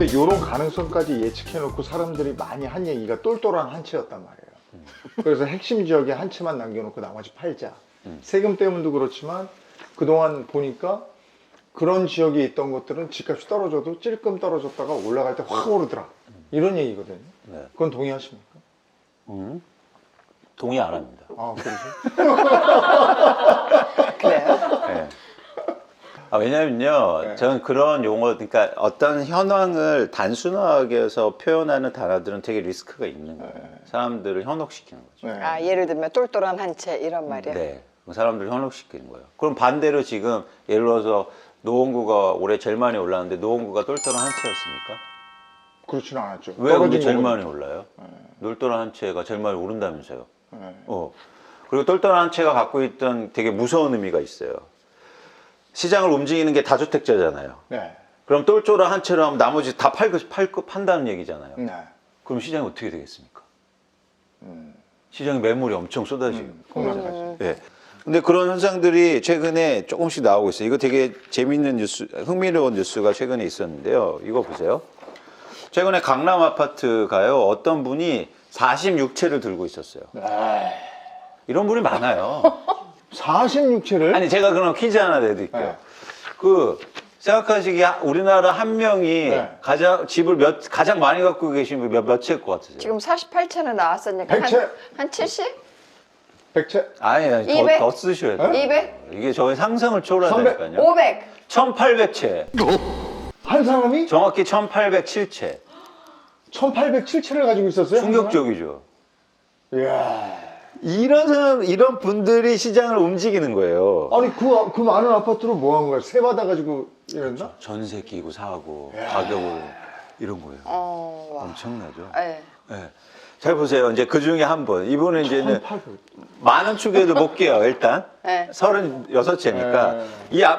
근데 이런 가능성까지 예측해놓고 사람들이 많이 한 얘기가 똘똘한 한 채였단 말이에요. 그래서 핵심 지역에 한 채만 남겨놓고 나머지 팔자. 세금 때문도 그렇지만 그동안 보니까 그런 지역에 있던 것들은 집값이 떨어져도 찔끔 떨어졌다가 올라갈 때 확 오르더라. 이런 얘기거든요. 네. 그건 동의하십니까? 동의 안 합니다. 아, 그러죠? 그래요? 네. 왜냐면요, 네. 저는 그런 용어, 그러니까 어떤 현황을 단순하게 해서 표현하는 단어들은 되게 리스크가 있는 거예요. 사람들을 현혹시키는 거죠. 네. 아, 예를 들면 똘똘한 한 채 이런 말이야. 네. 사람들을 현혹시키는 거예요. 그럼 반대로 지금 예를 들어서 노원구가 올해 제일 많이 올랐는데 노원구가 똘똘한 한 채였습니까? 그렇지는 않았죠. 왜 그게 떨어진 제일 거거든요. 많이 올라요? 똘똘한 한 채가 제일 많이 오른다면서요. 네. 그리고 똘똘한 한 채가 갖고 있던 되게 무서운 의미가 있어요. 시장을 움직이는 게 다주택자잖아요. 네. 그럼 똘똘한 한 채로 하면 나머지 다 판다는 얘기잖아요. 네. 그럼 시장이 어떻게 되겠습니까? 시장에 매물이 엄청 쏟아지고. 폭락하죠. 예. 근데 그런 현상들이 최근에 조금씩 나오고 있어요. 이거 되게 재밌는 뉴스, 흥미로운 뉴스가 최근에 있었는데요. 이거 보세요. 최근에 강남 아파트가요, 어떤 분이 46채를 들고 있었어요. 이런 분이 많아요. 46채를? 아니, 제가 그럼 퀴즈 하나 내드릴게요. 네. 생각하시기에 우리나라 한 명이 네. 집을 가장 많이 갖고 계신 분 몇 채일 것 같으세요? 지금 48채는 나왔으니까 100채? 한 70? 100채? 아니, 이백? 더 쓰셔야 돼요. 200? 이게 저희 상상을 초월하니까요. 500? 1800채. 한 사람이 정확히 1807채. 1807채를 가지고 있었어요? 충격적이죠. 이야. 이런 사람, 이런 분들이 시장을 움직이는 거예요. 아니, 그 많은 아파트로 뭐 한 거야? 세 받아가지고 이랬나? 전세 끼고 사고, 가격을, 이런 거예요. 와. 엄청나죠. 네. 네. 잘 보세요. 이제 그 중에 한 분. 이분은 이제는 1800. 많은 축에도 볼게요, 일단. 네. 36채니까.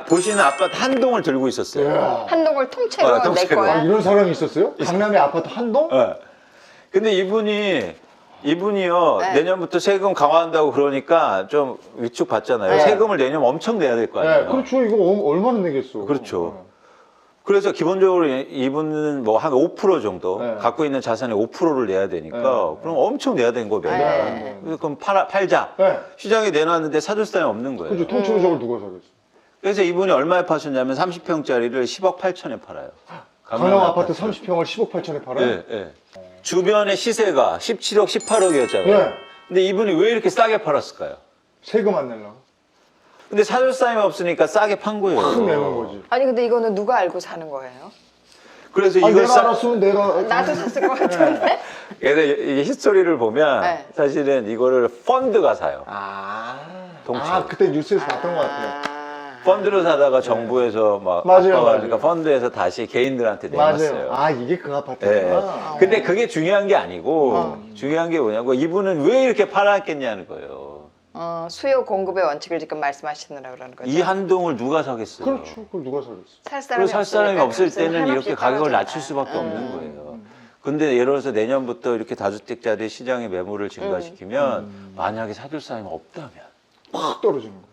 보시는 아파트 한 동을 들고 있었어요. 한동을 통째로 내 통째로. 거야? 이런 사람이 있었어요? 강남에 아파트 한 동? 네. 근데 이분이요, 네. 내년부터 세금 강화한다고 그러니까 좀 위축 받잖아요. 네. 세금을 내년 엄청 내야 될 거 아니에요. 네, 그렇죠. 이거 얼마나 내겠어. 그렇죠. 그래서 기본적으로 이분은 뭐 한 5% 정도 네. 갖고 있는 자산의 5%를 내야 되니까 네. 그럼 엄청 내야 되는 거 매달. 네. 그래서 그럼 팔자. 네. 시장에 내놨는데 사줄 사람이 없는 거예요. 그렇죠. 통째로 저걸 누가 사겠어? 그래서 이분이 얼마에 파셨냐면 30평짜리를 10억 8천에 팔아요. 강남 아파트 30평을 10억 8천에 팔아요? 예, 예. 주변의 시세가 17억, 18억이었잖아요. 네. 근데 이분이 왜 이렇게 싸게 팔았을까요? 세금 안 내려고. 근데 사줄 사람이 없으니까 싸게 판 거예요. 확 내는 거지. 아니 근데 이거는 누가 알고 사는 거예요? 그래서 아, 이걸 내가 알았으면 내가. 나도 샀을 것 같은데? 그래서 이 히스토리를 보면 네. 사실은 이거를 펀드가 사요. 아, 그때 뉴스에서 봤던 것 같아요. 펀드로 사다가 정부에서 막 맞아요, 압박하니까 맞아요. 펀드에서 다시 개인들한테 맞아요. 내놨어요. 아, 이게 그 예. 아파트구나. 근데 그게 중요한 게 아니고 중요한 게 뭐냐고 이분은 왜 이렇게 팔았겠냐는 거예요. 수요 공급의 원칙을 지금 말씀하시느라 그러는 거죠? 이 한동을 누가 사겠어요? 그렇죠. 그걸 누가 사겠어? 살 그리고 사람이 살 사람이 없으니까 없을 값은 때는 한없이 이렇게 가격을 떨어진다. 낮출 수밖에 없는 거예요. 근데 예를 들어서 내년부터 이렇게 다주택자들이 시장의 매물을 증가시키면 만약에 사줄 사람이 없다면 확 떨어지는 거죠.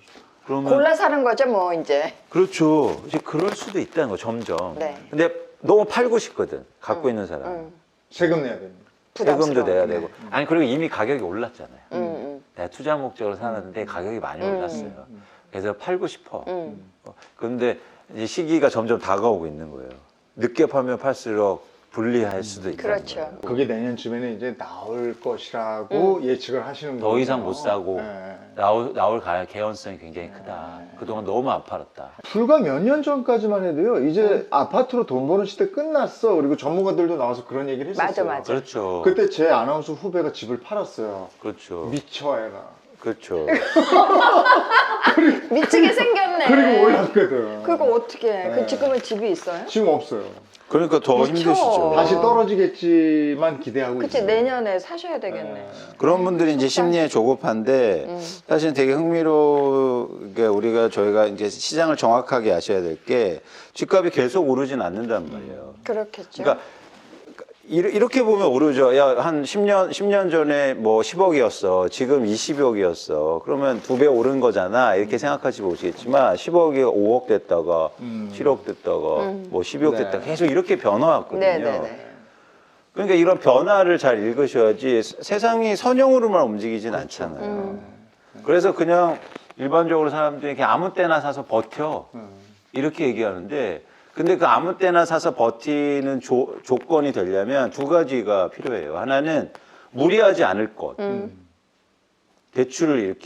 그러면 골라 사는 거죠 뭐 이제. 그렇죠. 이제 그럴 수도 있다는 거 점점. 네. 근데 너무 팔고 싶거든. 갖고 있는 사람. 세금 내야 되는 세금도 내야 부담스러워. 되고. 아니 그리고 이미 가격이 올랐잖아요. 음. 내가 투자 목적으로 사놨는데 가격이 많이 올랐어요. 그래서 팔고 싶어. 그런데 이제 시기가 점점 다가오고 있는 거예요. 늦게 팔면 팔수록 불리할 수도 있다. 그렇죠. 그게 내년쯤에는 이제 나올 것이라고 예측을 하시는 거예요. 더 이상 못 사고 네. 나올 개연성이 굉장히 크다. 그동안 너무 안 팔았다. 불과 몇 년 전까지만 해도요. 이제 아파트로 돈 버는 시대 끝났어. 그리고 전문가들도 나와서 그런 얘기를 했었어요. 맞아. 그렇죠. 그때 제 아나운서 후배가 집을 팔았어요. 그렇죠. 미쳐 애가. 그렇죠. 미치게 생겼네. 그리고 올랐거든. 그거 어떻게 해? 네. 그 지금은 집이 있어요? 지금 없어요. 그러니까 더 미쳐. 힘드시죠. 다시 떨어지겠지만 기대하고 그치 있어요. 내년에 사셔야 되겠네. 그런 분들이 이제 심리에 조급한데 사실은 되게 흥미롭게 저희가 이제 시장을 정확하게 아셔야 될 게 집값이 계속 오르진 않는단 말이에요. 그렇겠죠. 그러니까 이렇게 보면 오르죠. 야, 한 10년 전에 뭐 10억이었어. 지금 20억이었어. 그러면 2배 오른 거잖아. 이렇게 생각하시 보시겠지만 10억이 5억 됐다가 7억 됐다가 뭐 12억 네. 됐다가 계속 이렇게 변화왔거든요. 네네네. 그러니까 이런 변화를 잘 읽으셔야지 세상이 선형으로만 움직이진 않잖아요. 그래서 그냥 일반적으로 사람들이 그냥 아무 때나 사서 버텨. 이렇게 얘기하는데 근데 그 아무 때나 사서 버티는 조건이 되려면 2가지가 필요해요. 하나는 무리하지 않을 것. 대출을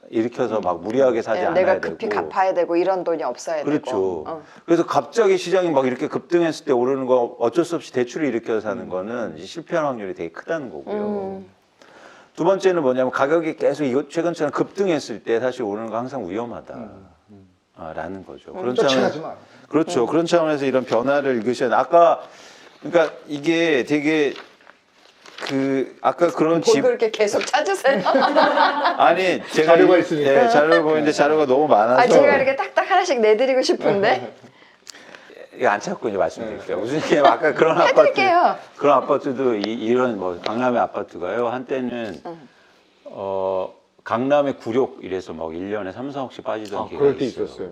일으켜서 막 무리하게 사지 않아야 내가 되고. 급히 갚아야 되고 이런 돈이 없어야 그렇죠. 되고. 어. 그래서 갑자기 시장이 막 이렇게 급등했을 때 오르는 거 어쩔 수 없이 대출을 일으켜서 사는 거는 이제 실패할 확률이 되게 크다는 거고요. 두 번째는 뭐냐면 가격이 계속 이거 최근처럼 급등했을 때 사실 오르는 거 항상 위험하다. 라는 거죠. 그런 쫓아가지 마. 그렇죠. 그런 차원에서 이런 변화를 읽으셔야 돼. 아까 그러니까 이게 되게 아까 그런 뭘 그렇게 계속 찾으세요? 아니 제가 자료가 있으니까. 네, 자료를 보는데 자료가 너무 많아서 아, 제가 이렇게 딱딱 하나씩 내드리고 싶은데. 이거 안 찾고 이제 말씀드릴게요. 무슨 얘기냐면 아까 그런 해드릴게요. 그런 아파트도 이런 뭐 강남의 아파트가요. 한때는 강남의 구력 이래서 막 1년에 3, 4억씩 빠지던 기회가 그럴 때 있어요. 있었어요.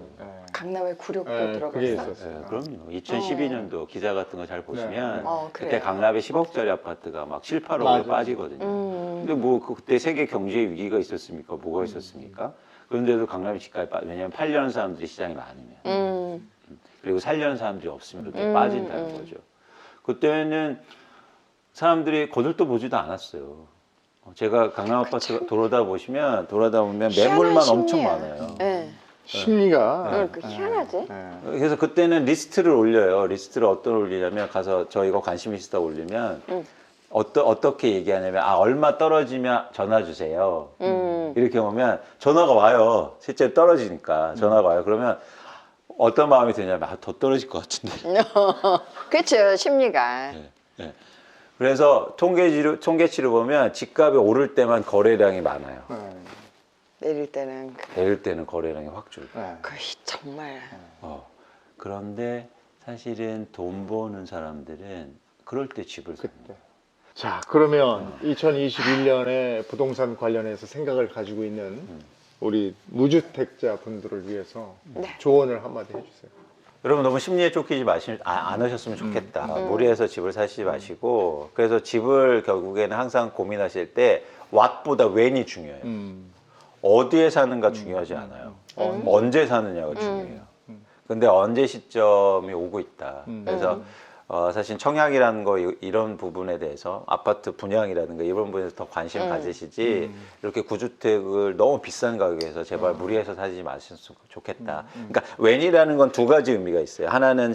강남에 구력도 그게 들어갔어. 있었어요. 네, 그럼요. 2012년도 기사 같은 거 잘 보시면 네. 그래요? 그때 강남에 10억짜리 아파트가 막 7, 8억에 맞아요. 빠지거든요. 근데 뭐 그때 세계 경제 위기가 있었습니까? 뭐가 있었습니까? 그런데도 강남이 집값이 왜냐면 팔려는 사람들이 시장이 많으면 그리고 살려는 사람들이 없으면 그렇게 빠진다는 거죠. 그때는 사람들이 거들떠 보지도 않았어요. 제가 강남 아파트 돌아다 보면 매물만 엄청 많아요. 네. 심리가 그 희한하지? 그래서 그때는 리스트를 올려요. 리스트를 어떤 올리냐면 가서 저 이거 관심 있다 올리면 어떻게 얘기하냐면 얼마 떨어지면 전화 주세요. 이렇게 오면 전화가 와요. 실제 떨어지니까 전화가 와요. 그러면 어떤 마음이 드냐면 더 떨어질 것 같은데. 그렇죠, 심리가. 네. 그래서 통계치를 보면 집값이 오를 때만 거래량이 많아요. 내릴 때는 내릴 때는 거래량이 확 줄고. 거의 정말. 그런데 사실은 돈 버는 사람들은 그럴 때 집을 사는 그때. 자, 그러면 2021년에 부동산 관련해서 생각을 가지고 있는 우리 무주택자 분들을 위해서 네. 조언을 한마디 해주세요. 여러분 너무 심리에 쫓기지 안 하셨으면 좋겠다. 무리해서 집을 사시지 마시고 그래서 집을 결국에는 항상 고민하실 때 what보다 when이 중요해요. 어디에 사는가 중요하지 않아요. 언제 사느냐가 중요해요. 근데 언제 시점이 오고 있다. 그래서 사실 청약이라는 거 이런 부분에 대해서 아파트 분양이라든가 이런 부분에서 더 관심 가지시지 이렇게 구주택을 너무 비싼 가격에서 제발 무리해서 사지 마셨으면 좋겠다. 그러니까 when이라는 건 2가지 의미가 있어요. 하나는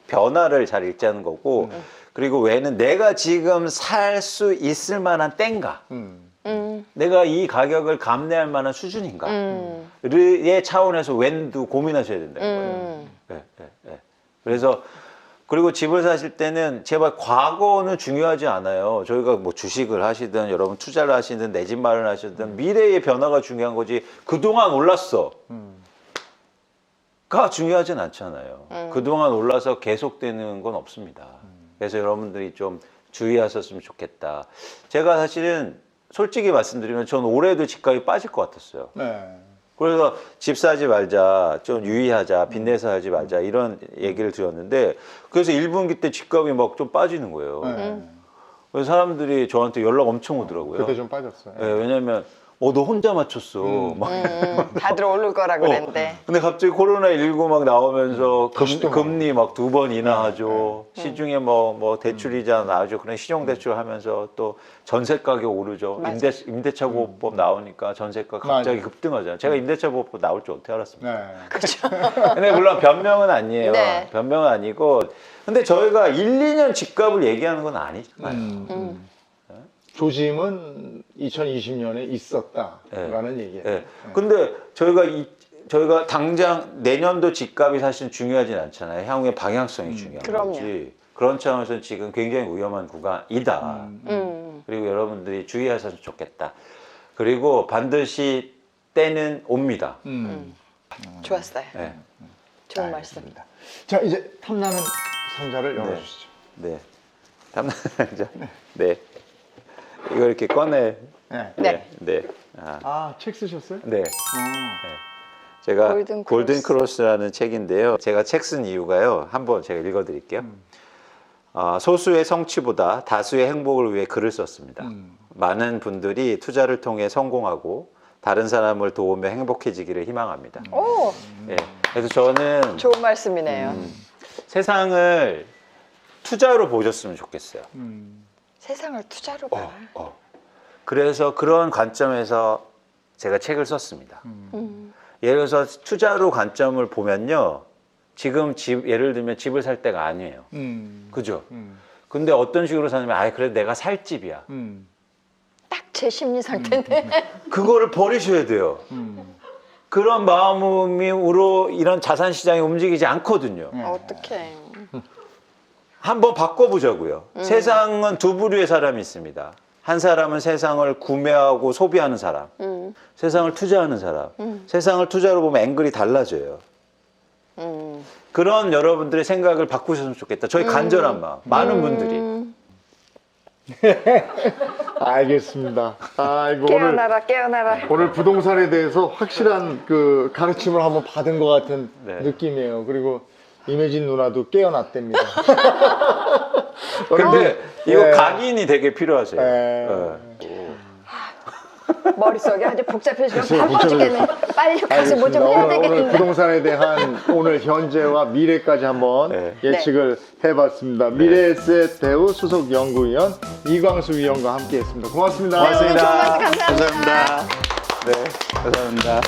변화를 잘 읽자는 거고 그리고 when은 내가 지금 살 수 있을 만한 때인가. 내가 이 가격을 감내할 만한 수준인가? 의 차원에서 when도 고민하셔야 된다는 거예요. 네. 그래서 그리고 집을 사실 때는 제발 과거는 중요하지 않아요. 저희가 뭐 주식을 하시든 여러분 투자를 하시든 내 집 마련하시든 미래의 변화가 중요한 거지 그동안 올랐어. 가 중요하진 않잖아요. 그동안 올라서 계속되는 건 없습니다. 그래서 여러분들이 좀 주의하셨으면 좋겠다. 제가 사실은 솔직히 말씀드리면 전 올해도 집값이 빠질 것 같았어요. 그래서 집 사지 말자, 좀 유의하자, 빚내서 하지 말자 이런 얘기를 드렸는데 그래서 1분기 때 집값이 막 좀 빠지는 거예요. 그래서 사람들이 저한테 연락 엄청 오더라고요. 그때 좀 빠졌어요. 네, 왜냐면 너 혼자 맞췄어. 막. 다들 오를 거라 그랬는데. 근데 갑자기 코로나19 막 나오면서 다시 또 금리 막 2번 인하하죠. 시중에 뭐 대출이자 나오죠. 그런 신용대출 하면서 또 전세 가격 오르죠. 임대차 보호법 나오니까 전세가 갑자기 급등하잖아요. 제가 임대차 보호법 나올 줄 어떻게 알았습니까? 그렇죠. 근데 물론 변명은 아니에요. 네. 변명은 아니고. 근데 저희가 1, 2년 집값을 얘기하는 건 아니잖아요. 조짐은 2020년에 있었다라는 얘기예요. 네. 근데 저희가 당장 내년도 집값이 사실 중요하진 않잖아요. 향후의 방향성이 중요한 그럼요. 거지. 그런 차원에서 지금 굉장히 위험한 구간이다. 그리고 여러분들이 주의하셨으면 좋겠다. 그리고 반드시 때는 옵니다. 좋았어요. 네. 좋은 말씀. 자, 이제 탐나는 상자를 열어주시죠. 네. 탐나자. 네. 이거 이렇게 꺼내. 네. 네. 네. 아, 아, 책 쓰셨어요? 네. 어. 제가 골든 골든 크로스. 크로스라는 책인데요. 제가 책 쓴 이유가요. 한번 제가 읽어드릴게요. 소수의 성취보다 다수의 행복을 위해 글을 썼습니다. 많은 분들이 투자를 통해 성공하고 다른 사람을 도우며 행복해지기를 희망합니다. 오, 예. 그래서 저는 좋은 말씀이네요. 세상을 투자로 보셨으면 좋겠어요. 세상을 투자로 봐. 그래서 그런 관점에서 제가 책을 썼습니다. 예를 들어서 투자로 관점을 보면요. 지금 예를 들면 집을 살 때가 아니에요. 그죠? 근데 어떤 식으로 사냐면, 그래, 내가 살 집이야. 딱 제 심리 상태인데. 그거를 버리셔야 돼요. 그런 마음으로 이런 자산 시장이 움직이지 않거든요. 어떡해. 한번 바꿔보자고요. 세상은 두 부류의 사람이 있습니다. 한 사람은 세상을 구매하고 소비하는 사람, 세상을 투자하는 사람. 세상을 투자로 보면 앵글이 달라져요. 그런 여러분들의 생각을 바꾸셨으면 좋겠다. 저희 간절한 마음, 많은 분들이. 알겠습니다. 이거 깨어나라, 깨어나라. 오늘 부동산에 대해서 확실한 그 가르침을 한번 받은 것 같은 네. 느낌이에요. 그리고 임혜진 누나도 깨어났답니다. 근데 이거 예. 각인이 되게 필요하세요. 예. 머릿속이 아주 복잡해지면 복잡해졌어요. 바빠지겠네. 빨리 가서 뭐 좀 알겠습니다. 해야 오늘 되겠는데. 부동산에 대한 오늘 현재와 미래까지 한번 네. 예측을 해봤습니다. 미래에셋 배우 수석 연구위원 이광수 위원과 함께했습니다. 고맙습니다. 네, 오늘 좋은 말씀 감사합니다. 감사합니다. 네, 감사합니다.